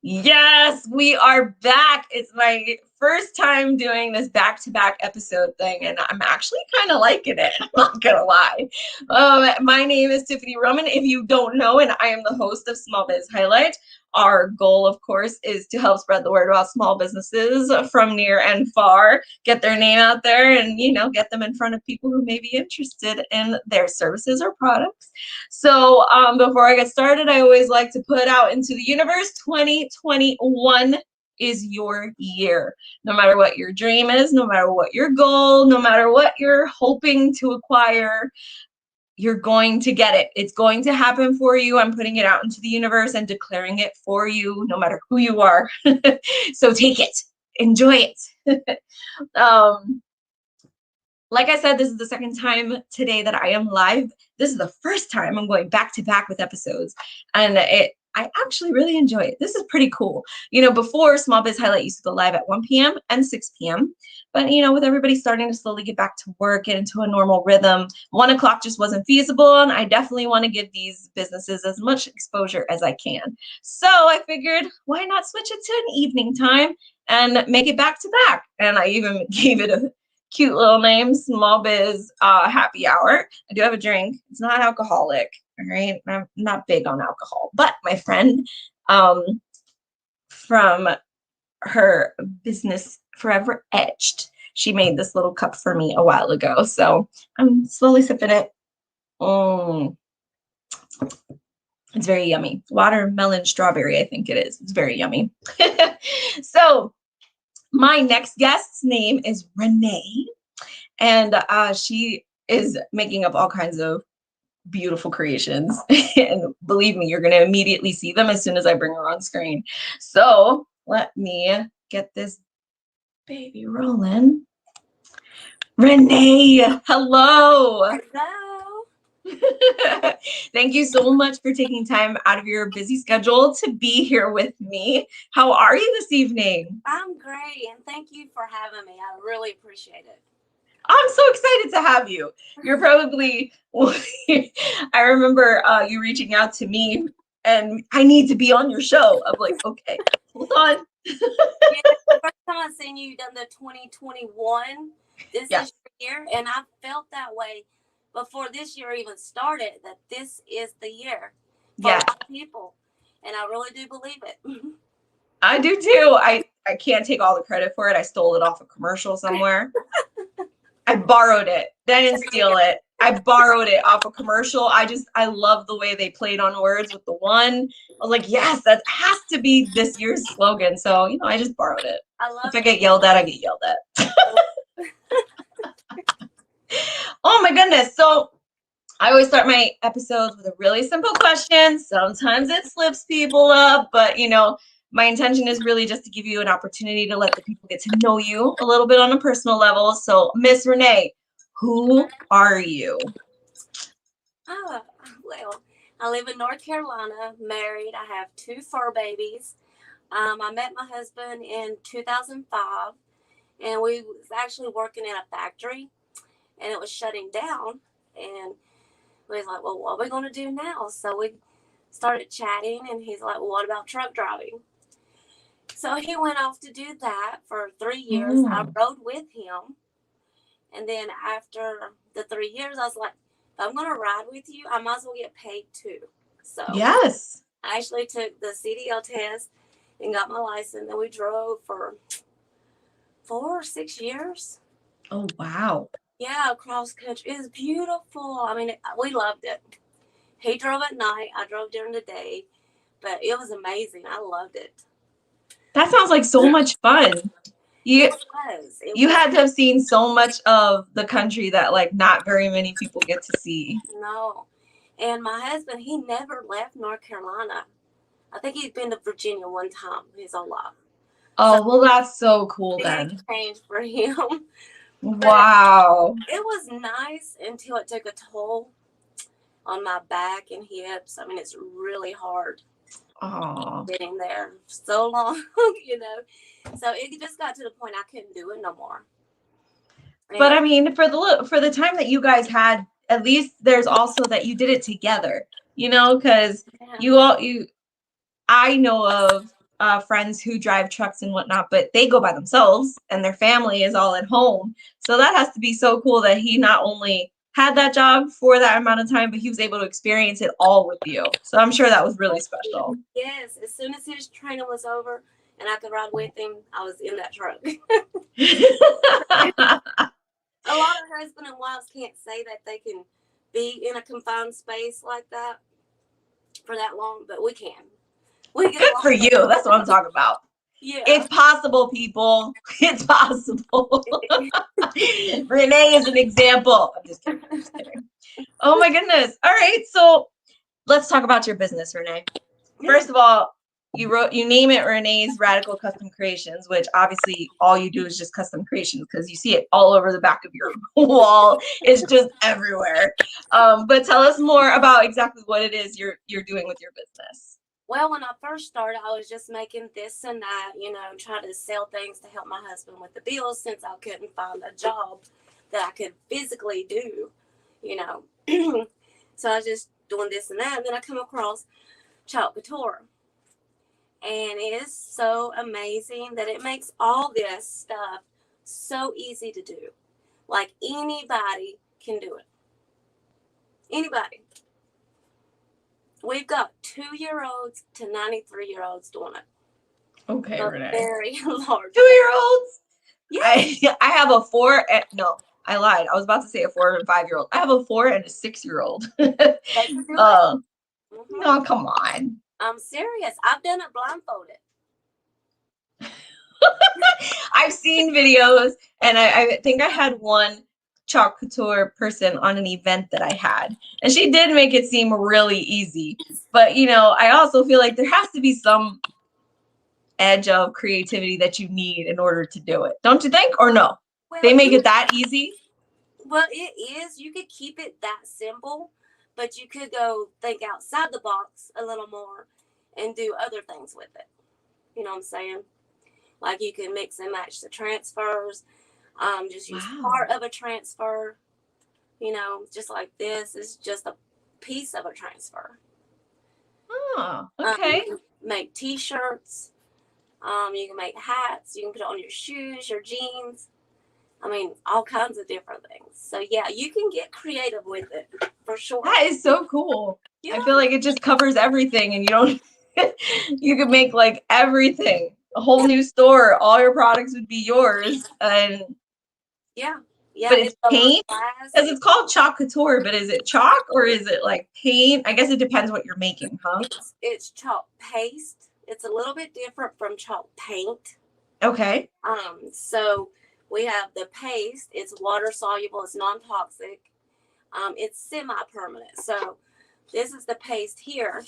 Yes, we are back. It's my first time doing this back-to-back episode thing, and I'm actually kind of liking it. I'm not gonna lie. My name is Tiffany Roman, if you don't know, and I am the host of Small Biz Highlight. Our goal, of course, is to help spread the word about small businesses from near and far, get their name out there, and get them in front of people who may be interested in their services or products. So before I get started, I always like to put out into the universe 2021 is your year. No matter what your dream is, no matter what your goal, no matter what you're hoping to acquire, you're going to get it. It's going to happen for you. I'm putting it out into the universe and declaring it for you, no matter who you are. So take it, enjoy it. Like I said, this is the second time today that I am live. This is the first time I'm going back to back with episodes, and I actually really enjoy it. This is pretty cool. Before Small Biz Highlight used to go live at 1 p.m. and 6 p.m. But with everybody starting to slowly get back to work, get into a normal rhythm, 1 o'clock just wasn't feasible, and I definitely want to give these businesses as much exposure as I can. So I figured, why not switch it to an evening time and make it back to back? And I even gave it a cute little name, Small Biz Happy Hour. I do have a drink. It's not alcoholic. All right. I'm not big on alcohol, but my friend from her business Forever Etched, she made this little cup for me a while ago. So I'm slowly sipping it. It's very yummy. Watermelon strawberry, I think it is. It's very yummy. So my next guest's name is Renee, and she is making up all kinds of beautiful creations. And believe me, you're going to immediately see them as soon as I bring her on screen. So let me get this baby rolling. Renee, hello. Hello. Thank you so much for taking time out of your busy schedule to be here with me. How are you this evening? I'm great, and thank you for having me. I really appreciate it. I'm so excited to have you. You're probably, I remember you reaching out to me and I need to be on your show. I'm like, okay, hold on. Yeah, the first time I seen you done the 2021, this is your year, and I felt that way before this year even started, that this is the year for a lot of people, and I really do believe it. I do too. I can't take all the credit for it. I stole it off a commercial somewhere. I borrowed it. They didn't steal it. I borrowed it off a commercial. I love the way they played on words with the one. I was like, yes, that has to be this year's slogan. So, I just borrowed it. I love it. If I get yelled at, I get yelled at. Oh my goodness. So I always start my episodes with a really simple question. Sometimes it slips people up, but my intention is really just to give you an opportunity to let the people get to know you a little bit on a personal level. So, Miss Renee, who are you? Oh, well, I live in North Carolina, married. I have 2 fur babies. I met my husband in 2005, and we was actually working in a factory, and it was shutting down. And we was like, well, what are we going to do now? So we started chatting, and he's like, well, what about truck driving? So he went off to do that for 3 years. I rode with him. And then after the 3 years, I was like, if I'm going to ride with you, I might as well get paid too. So yes, I actually took the CDL test and got my license. And we drove for 4 or 6 years. Oh, wow. Yeah, across country. It was beautiful. I mean, we loved it. He drove at night. I drove during the day. But it was amazing. I loved it. That sounds like so much fun. You had to have seen so much of the country that not very many people get to see. No. And my husband, he never left North Carolina. I think he's been to Virginia one time his whole life. Oh, well, that's so cool then. Big change for him. Wow. It was nice until it took a toll on my back and hips. I mean, it's really hard. Oh, getting there so long, So it just got to the point I couldn't do it no more. But I mean, for the time that you guys had, at least there's also that you did it together, because I know of friends who drive trucks and whatnot, but they go by themselves and their family is all at home. So that has to be so cool that he not only had that job for that amount of time, but he was able to experience it all with you. So I'm sure that was really special. Yes, as soon as his training was over and I could ride with him, I was in that truck. A lot of husband and wives can't say that they can be in a confined space like that for that long, but we can. We Good for you. That's what I'm talking about. Yeah. It's possible, people. It's possible. Renee is an example. I'm just kidding. I'm just kidding. Oh my goodness. All right. So let's talk about your business, Renee. First of all, you name it Renee's Radical Custom Creations, which obviously all you do is just custom creations because you see it all over the back of your wall. It's just everywhere. But tell us more about exactly what it is you're doing with your business. Well, when I first started, I was just making this and that, trying to sell things to help my husband with the bills since I couldn't find a job that I could physically do, So I was just doing this and that. And then I come across Chalk Couture. And it is so amazing that it makes all this stuff so easy to do. Like anybody can do it. Anybody. We've got 2-year-olds to 93-year-olds doing it. Okay, Renee. Very large. 2-year-olds? Yeah. I have a 4 and no, I lied. I was about to say a 4 and 5-year-old. I have a 4 and a 6-year-old. No, come on. I'm serious. I've done it blindfolded. I've seen videos, and I think I had one Chalk Couture person on an event that I had, and she did make it seem really easy. But I also feel like there has to be some edge of creativity that you need in order to do it. Don't you think? Or no? Well, they make it that easy? Well, it is. You could keep it that simple, but you could go think outside the box a little more and do other things with it. You know what I'm saying? Like you can mix and match the transfers. Just use part of a transfer. Just like this is just a piece of a transfer. Oh, okay. You can make t-shirts. You can make hats. You can put it on your shoes, your jeans. I mean, all kinds of different things. So yeah, you can get creative with it for sure. That is so cool. Yeah. I feel like it just covers everything, and you don't. You could make like everything, a whole new store. All your products would be yours, and yeah. But it's paint because it's called Chalk Couture. But is it chalk or is it like paint? I guess it depends what you're making, huh? It's chalk paste. It's a little bit different from chalk paint. Okay. So we have the paste. It's water soluble. It's non-toxic. It's semi-permanent. So this is the paste here.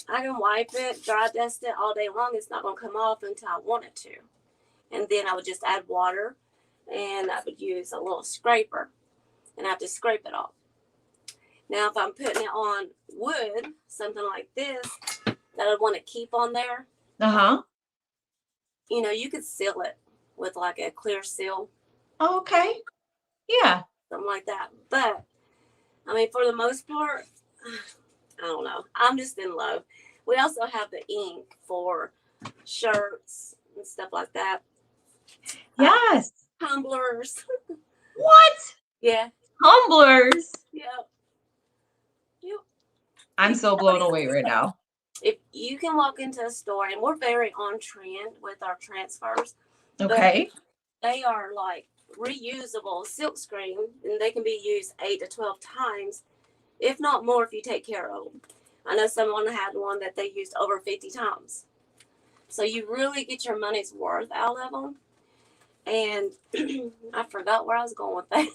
I can wipe it, dry dust it all day long. It's not going to come off until I want it to. And then I would just add water, and I would use a little scraper, and I have to scrape it off. Now, if I'm putting it on wood, something like this, that I want to keep on there, you could seal it with like a clear seal. Oh, okay. Yeah. Something like that. But, I mean, for the most part, I don't know. I'm just in love. We also have the ink for shirts and stuff like that. Yes. Tumblers. What? Yeah. Tumblers. Yep. I'm so blown away right now. If you can walk into a store, and we're very on trend with our transfers. Okay. They are like reusable silkscreen, and they can be used 8 to 12 times, if not more, if you take care of them. I know someone had one that they used over 50 times. So you really get your money's worth out of them. And I forgot where I was going with that.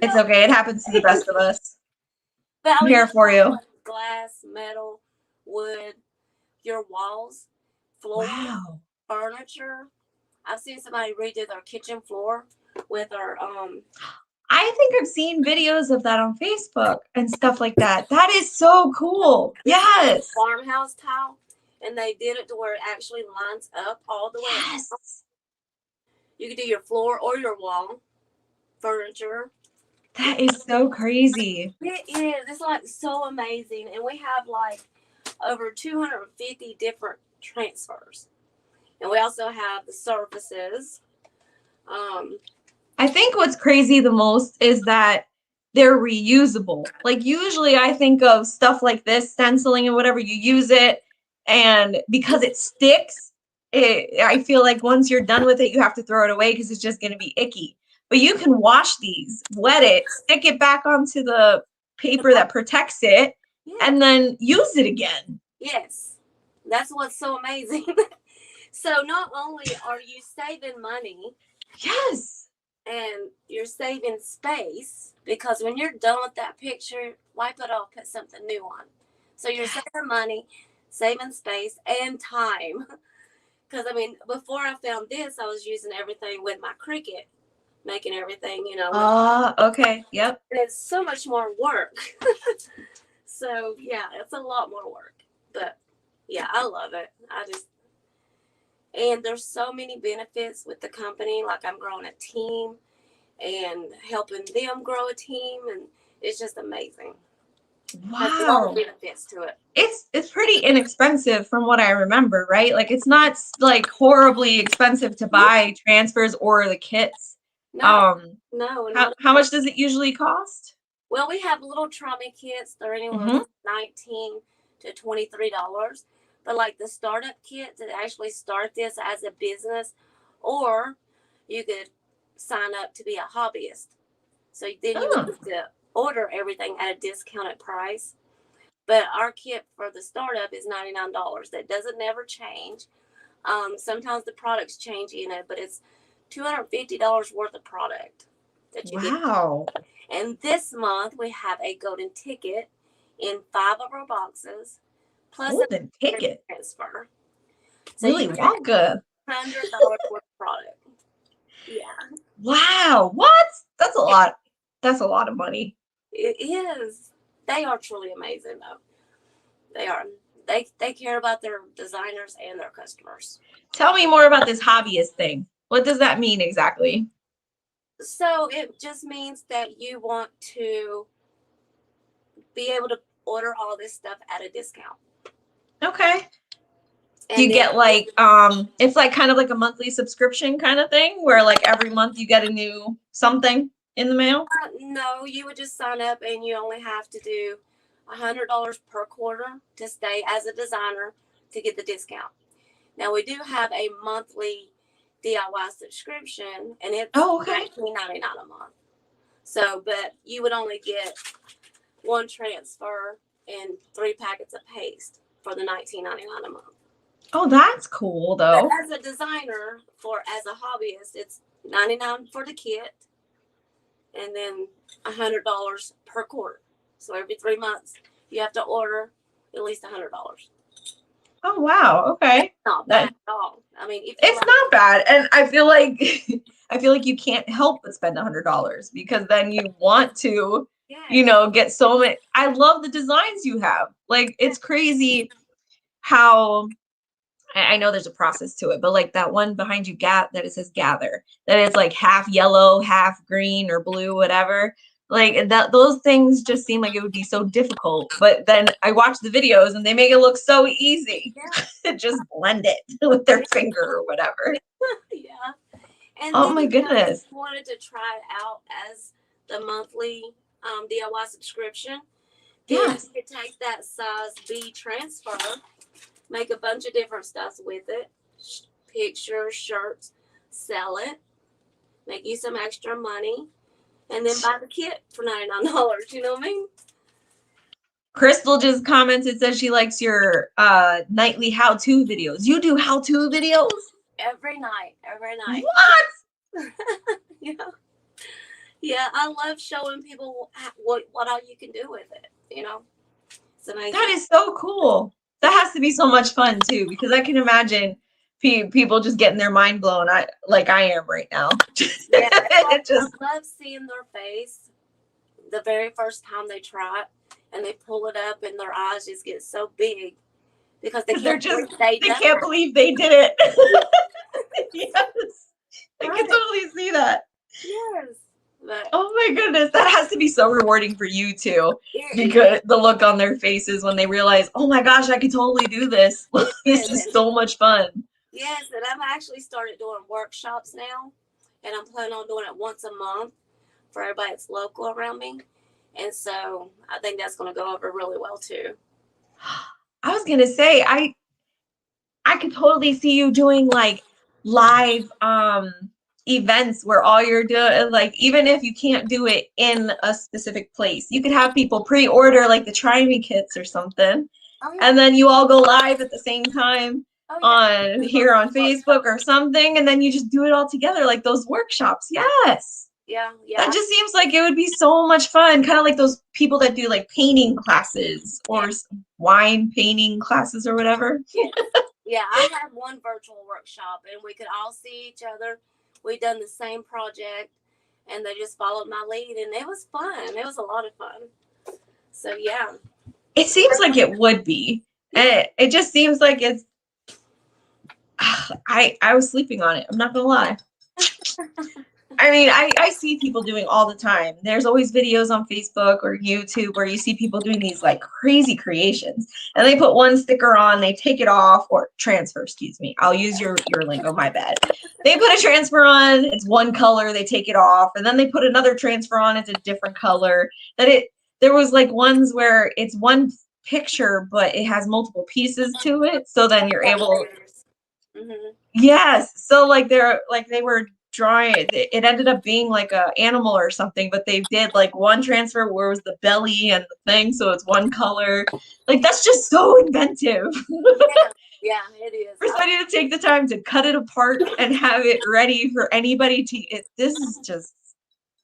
It's okay. It happens to the best of us. But I'm here for you. Glass, metal, wood, your walls, floor, furniture. I've seen somebody redo their kitchen floor with their I think I've seen videos of that on Facebook and stuff like that. That is so cool. Yes. Farmhouse tile, and they did it to where it actually lines up all the way. Yes. You can do your floor or your wall furniture. That is so crazy. It is. It's like so amazing, and we have like over 250 different transfers. And we also have the surfaces. I think what's crazy the most is that they're reusable. Like usually I think of stuff like this, stenciling and whatever, you use it, and because it sticks, I feel like once you're done with it, you have to throw it away because it's just going to be icky. But you can wash these, wet it, stick it back onto the paper that protects it, and then use it again. Yes, that's what's so amazing. So not only are you saving money, yes, and you're saving space, because when you're done with that picture, wipe it off, put something new on. So you're saving money, saving space, and time. Because I mean, before I found this, I was using everything with my Cricut, making everything, okay, yep. And it's so much more work. So yeah, it's a lot more work. But yeah, I love it. And there's so many benefits with the company. Like I'm growing a team and helping them grow a team, and it's just amazing. Wow. There's a lot of benefits to it. It's pretty inexpensive from what I remember, right? Like it's not like horribly expensive to buy transfers or the kits. No. How much does it usually cost? Well, we have little trauma kits. They're anywhere from $19 to $23. But like the startup kits that actually start this as a business, or you could sign up to be a hobbyist. So then you would have to order everything at a discounted price. But our kit for the startup is $99. That doesn't never change. Sometimes the products change in it, but it's $250 worth of product that you get. And this month we have a golden ticket in 5 of our boxes, plus golden ticket transfer. So really Wonka. $100 worth of product. Yeah. Wow. What? That's a lot. That's a lot of money. It is. They are truly amazing, though. They are. They care about their designers and their customers. Tell me more about this hobbyist thing. What does that mean exactly? So it just means that you want to be able to order all this stuff at a discount. Okay. And you get like it's like kind of like a monthly subscription kind of thing where like every month you get a new something in the mail? No, you would just sign up and you only have to do $100 per quarter to stay as a designer to get the discount. Now we do have a monthly DIY subscription, and it's $19.99 a month. So, but you would only get 1 transfer and 3 packets of paste for the $19.99 a month. Oh, that's cool though. But as a designer, as a hobbyist, it's $99 for the kit, and then $100 per quarter. So every 3 months, you have to order at least $100. Oh wow! Okay, that's not bad at all. I mean, it's not bad, and I feel like you can't help but spend $100 because then you want to, get so many. I love the designs you have. Like it's crazy how. I know there's a process to it, but like that one behind you, that it says gather, that it's like half yellow, half green or blue, whatever. Like that, those things just seem like it would be so difficult. But then I watch the videos and they make it look so easy. Just blend it with their finger or whatever. Yeah. And oh my goodness. I wanted to try it out as the monthly DIY subscription. Yes. You could take that size B transfer, make a bunch of different stuff with it, pictures, shirts, sell it, make you some extra money, and then buy the kit for $99. You know what I mean? Crystal just commented, says she likes your nightly how-to videos. You do how-to videos? Every night. What? Yeah, I love showing people what all you can do with it, It's amazing. That is so cool. That has to be so much fun too, because I can imagine people just getting their mind blown. I am right now. I love seeing their face the very first time they try it, and they pull it up, and their eyes just get so big because they can't believe they did it. Yes, I can totally see that. Yes. But Oh my goodness, that has to be so rewarding for you too, it because the look on their faces when they realize, oh my gosh, I could totally do this. This is. is so much fun. Yes, and I've actually started doing workshops now, and I'm planning on doing it once a month for everybody that's local around me. And so I think that's going to go over really well too. I was gonna say, I could totally see you doing like live events where all you're doing, like, even if you can't do it in a specific place, you could have people pre-order like the Try Me kits or something, Oh yeah. and then you all go live at the same time Oh yeah. on here on Facebook or something, and then you just do it all together like those workshops. Yes. Yeah, yeah, That just seems like it would be so much fun, kind of like those people that do like painting classes yeah, or wine painting classes or whatever. yeah. Yeah, I had one virtual workshop, and we could all see each other. We done the same project, and they just followed my lead, and it was fun. It was a lot of fun. So yeah, It seems like it would be. And it just seems like it's I was sleeping on it. I'm not gonna lie. I mean, I see people doing all the time. There's always videos on Facebook or YouTube where you see people doing these like crazy creations. And they put one sticker on, they take it off, or transfer, excuse me. I'll use your lingo, my bad. They put a transfer on, it's one color, they take it off, and then they put another transfer on, it's a different color. There was like ones where it's one picture, but it has multiple pieces to it. So then you're able. mm-hmm. Yes. So like they were drawing it ended up being like a animal or something, but they did like one transfer where it was the belly and the thing, so it's one color. Like that's just so inventive. Yeah, it is. For somebody to take the time to cut it apart and have it ready for anybody to this is just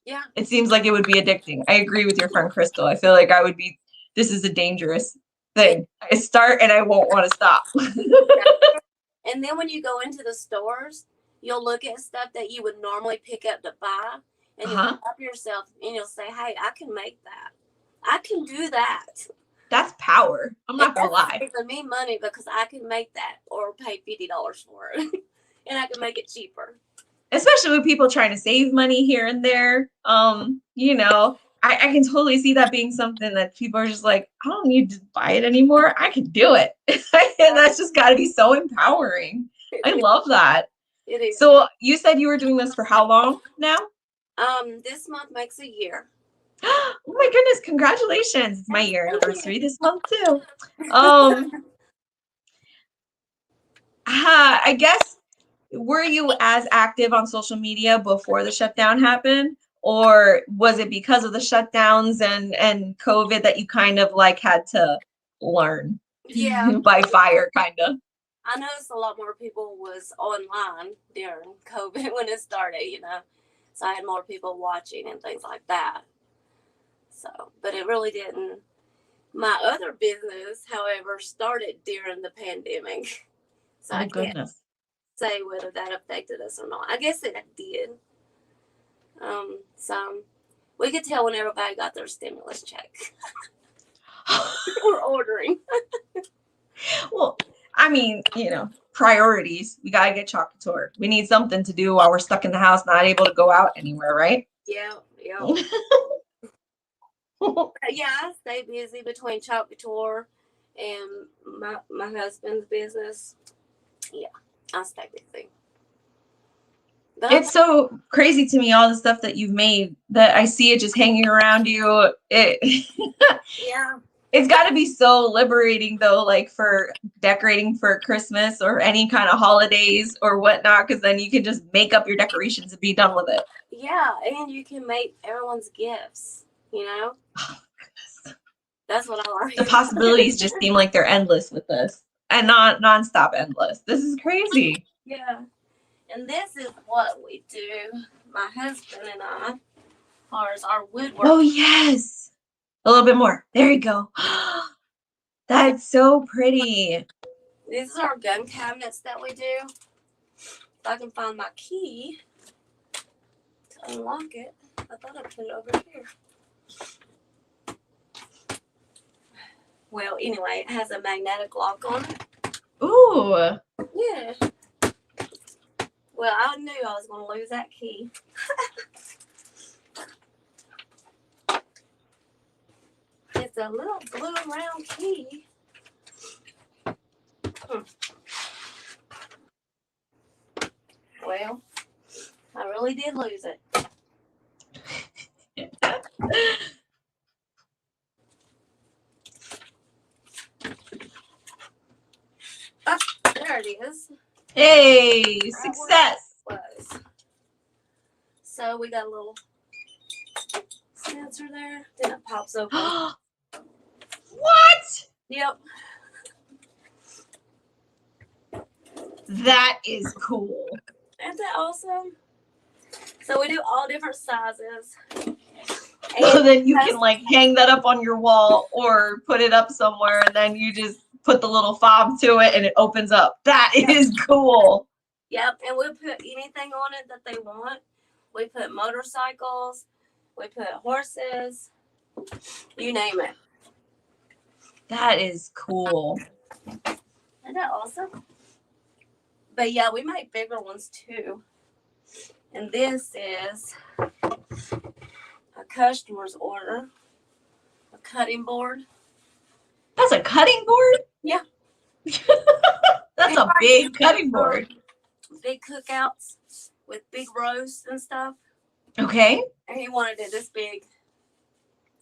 Yeah. it seems like it would be addicting. I agree with your friend Crystal. I feel like I would be this is a dangerous thing. I start and I won't want to stop. And then when you go into the stores, you'll look at stuff that you would normally pick up to buy, and you'll stop yourself and you'll say, "Hey, I can make that. I can do that." That's power. I'm not gonna lie. It's saving me money because I can make that or pay $50 for it, and I can make it cheaper. Especially with people trying to save money here and there. You know, I can totally see that being something that people are just like, I don't need to buy it anymore. I can do it. And that's just got to be so empowering. I love that. It is. So you said you were doing this for how long now? This month makes a year. Oh my goodness, congratulations. It's my year anniversary this month too. I guess, were you as active on social media before the shutdown happened? Or was it because of the shutdowns and COVID that you kind of like had to learn by fire, kind of? I noticed a lot more people was online during COVID when it started, so I had more people watching and things like that. So, but it really didn't. My other business, however, started during the pandemic. So I can't say whether that affected us or not. I guess it did. So we could tell when everybody got their stimulus check. Or ordering. Well, I mean, priorities. We gotta get Chalk Couture. We need something to do while we're stuck in the house, not able to go out anywhere, right? Yeah. Yeah, I stay busy between Chalk Couture and my husband's business. Yeah, I stay busy. But it's so crazy to me, all the stuff that you've made, that I see it just hanging around you. Yeah. It's got to be so liberating though, like for decorating for Christmas or any kind of holidays or whatnot, because then you can just make up your decorations and be done with it. Yeah, and you can make everyone's gifts, Oh, goodness. That's what I like. The possibilities just seem like they're endless with this, and not nonstop endless. This is crazy. Yeah. And this is what we do, my husband and I, as our woodwork. Oh, yes. A little bit more. There you go. That's so pretty. These are our gun cabinets that we do. If I can find my key to unlock it. I thought I put it over here. Well, anyway, it has a magnetic lock on it. Ooh. Yeah. Well, I knew I was going to lose that key. It's a little blue round key. Well, I really did lose it. Oh, there it is. Hey, success. Was. So we got a little sensor there. Then it pops open. What? Yep. That is cool. Isn't that awesome? So we do all different sizes. So then you can like hang that up on your wall or put it up somewhere, and then you just put the little fob to it and it opens up. That is cool. Yep, and we'll put anything on it that they want. We put motorcycles, we put horses, you name it. That is cool. Isn't that awesome? But yeah, we make bigger ones too. And this is a customer's order, a cutting board. That's a cutting board? Yeah. That's a big cutting board. Big cookouts with big roasts and stuff. Okay. And he wanted it this big.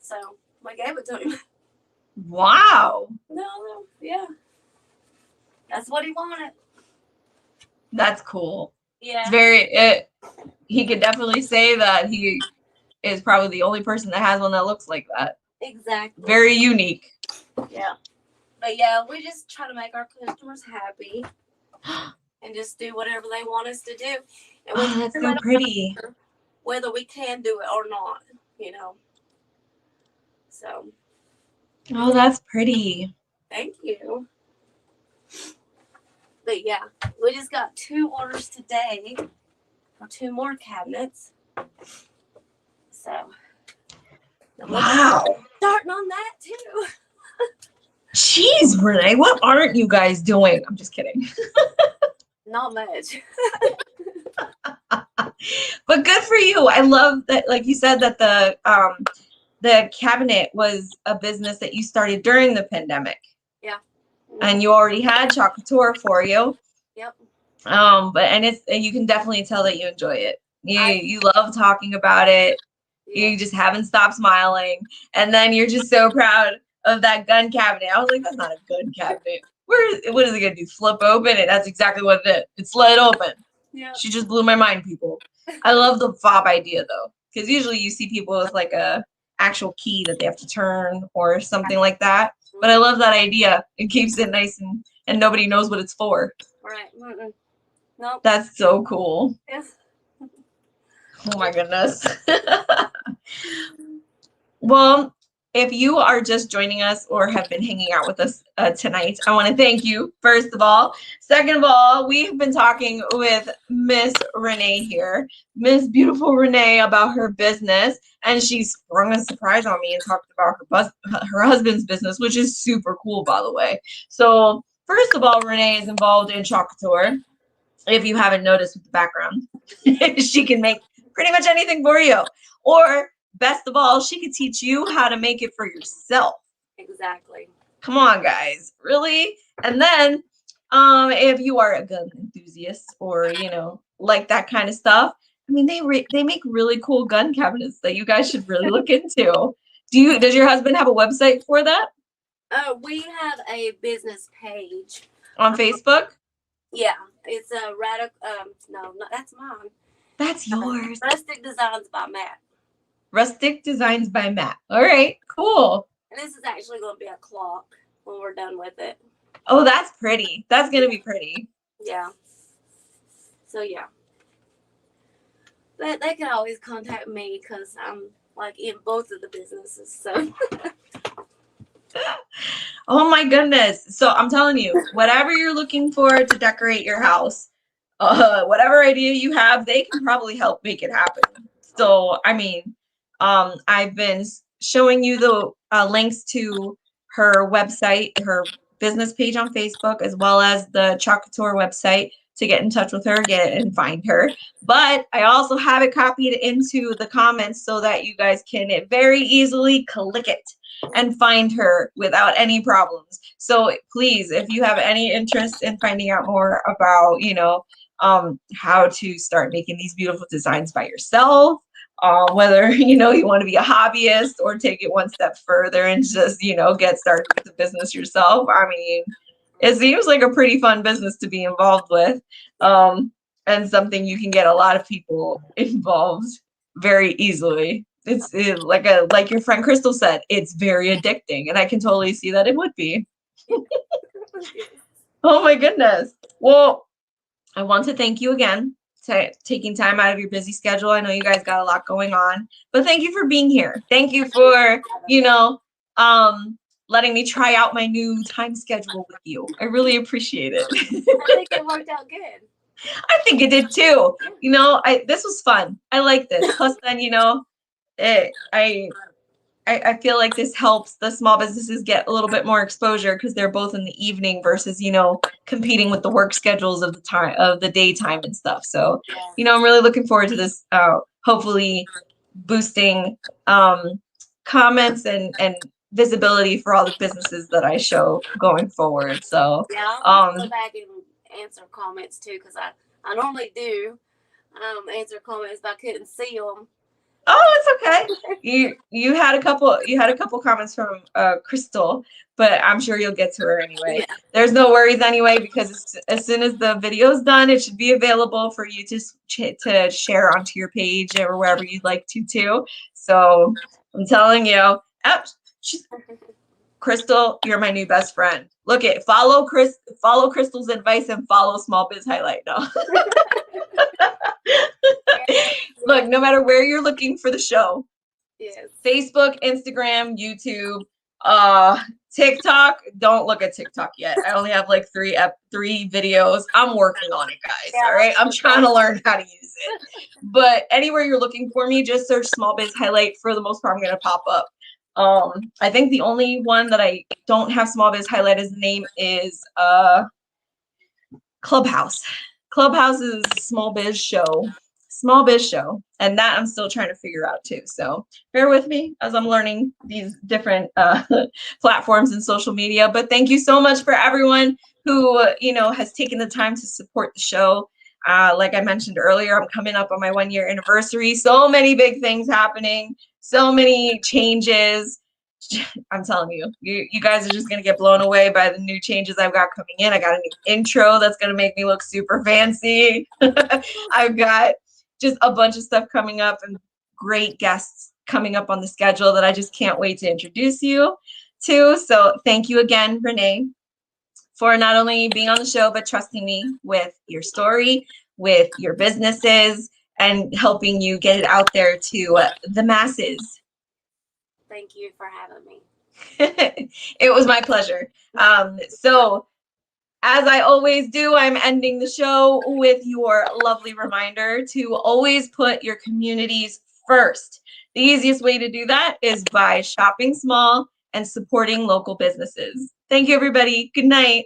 So I gave it to him. Wow. No, yeah. That's what he wanted. That's cool. Yeah. It's he could definitely say that he is probably the only person that has one that looks like that. Exactly. Very unique. Yeah. But yeah, we just try to make our customers happy and just do whatever they want us to do. And oh, that's so pretty. Whether we can do it or not, you know. So. Oh, that's pretty. Thank you. But yeah, we just got 2 orders today for 2 more cabinets. So. Wow. Starting on that too. Jeez, Renee, what aren't you guys doing? I'm just kidding. Not much. But good for you. I love that, like you said, that the cabinet was a business that you started during the pandemic. Yeah. And you already had Chalk Couture for you. Yep. And you can definitely tell that you enjoy it. You love talking about it. Yeah. You just haven't stopped smiling. And then you're just so proud of that gun cabinet. I was like, that's not a gun cabinet. What is it gonna do? Flip open it? That's exactly what it did. It slid open. Yeah. She just blew my mind, people. I love the fob idea though, because usually you see people with like a actual key that they have to turn or something like that. But I love that idea. It keeps it nice and nobody knows what it's for. Right. Nope. That's so cool. Yes. Oh my goodness. Well, if you are just joining us or have been hanging out with us tonight, I want to thank you, first of all. Second of all, we've been talking with Miss Renee here, Miss Beautiful Renee, about her business, and she sprung a surprise on me and talked about her husband's business, which is super cool, by the way. So, first of all, Renee is involved in Chalk Couture. If you haven't noticed with the background, she can make pretty much anything for you. Or best of all, she could teach you how to make it for yourself. Exactly. Come on, guys. Really? And then if you are a gun enthusiast or, like that kind of stuff, I mean, they make really cool gun cabinets that you guys should really look into. Does your husband have a website for that? We have a business page. On Facebook? Yeah. It's a radical, no, that's mine. That's yours. Rustic Designs by Matt. Rustic Designs by Matt. All right, cool. And this is actually going to be a clock when we're done with it. Oh, that's pretty. That's going to be pretty. Yeah. So, yeah. But they can always contact me because I'm like in both of the businesses. So. Oh my goodness. So I'm telling you, whatever you're looking for to decorate your house, whatever idea you have, they can probably help make it happen. So, I mean, I've been showing you the links to her website, her business page on Facebook, as well as the Chalk Couture website to get in touch with her, and find her. But I also have it copied into the comments so that you guys can very easily click it. and find her without any problems. So please, if you have any interest in finding out more about, how to start making these beautiful designs by yourself, whether, you want to be a hobbyist or take it one step further and just, get started with the business yourself. I mean, it seems like a pretty fun business to be involved with, and something you can get a lot of people involved very easily. It's like your friend Crystal said, it's very addicting, and I can totally see that it would be. Oh my goodness. Well, I want to thank you again taking time out of your busy schedule. I know you guys got a lot going on, but thank you for being here. Thank you for, letting me try out my new time schedule with you. I really appreciate it. I think it worked out good. I think it did too. This was fun. I like this. Plus then, I feel like this helps the small businesses get a little bit more exposure because they're both in the evening versus, competing with the work schedules of the daytime and stuff. So, I'm really looking forward to this, hopefully boosting comments and visibility for all the businesses that I show going forward. So I'll go back and answer comments too, because I normally do answer comments, but I couldn't see them. Oh, it's okay. You had a couple comments from Crystal, but I'm sure you'll get to her anyway. Yeah. There's no worries anyway, because as soon as the video's done, it should be available for you to share onto your page or wherever you'd like to too. So I'm telling you, Crystal, you're my new best friend. Look at follow Crystal's advice and follow Small Biz Highlight. No. Look, no matter where you're looking for the show, Facebook, Instagram, YouTube, TikTok. Don't look at TikTok yet. I only have like three videos. I'm working on it, guys. All right, I'm trying to learn how to use it. But anywhere you're looking for me, just search Small Biz Highlight. For the most part, I'm gonna pop up. I think the only one that I don't have Small Biz Highlight as the name is Clubhouse. Clubhouse is a small biz show, and that I'm still trying to figure out too. So bear with me as I'm learning these different platforms and social media. But thank you so much for everyone who has taken the time to support the show. Like I mentioned earlier, I'm coming up on my 1-year anniversary. So many big things happening, so many changes. I'm telling you, you guys are just going to get blown away by the new changes I've got coming in. I got a new intro that's going to make me look super fancy. I've got just a bunch of stuff coming up and great guests coming up on the schedule that I just can't wait to introduce you to. So thank you again, Renee, for not only being on the show, but trusting me with your story, with your businesses, and helping you get it out there to the masses. Thank you for having me. It was my pleasure. So as I always do, I'm ending the show with your lovely reminder to always put your communities first. The easiest way to do that is by shopping small and supporting local businesses. Thank you, everybody. Good night.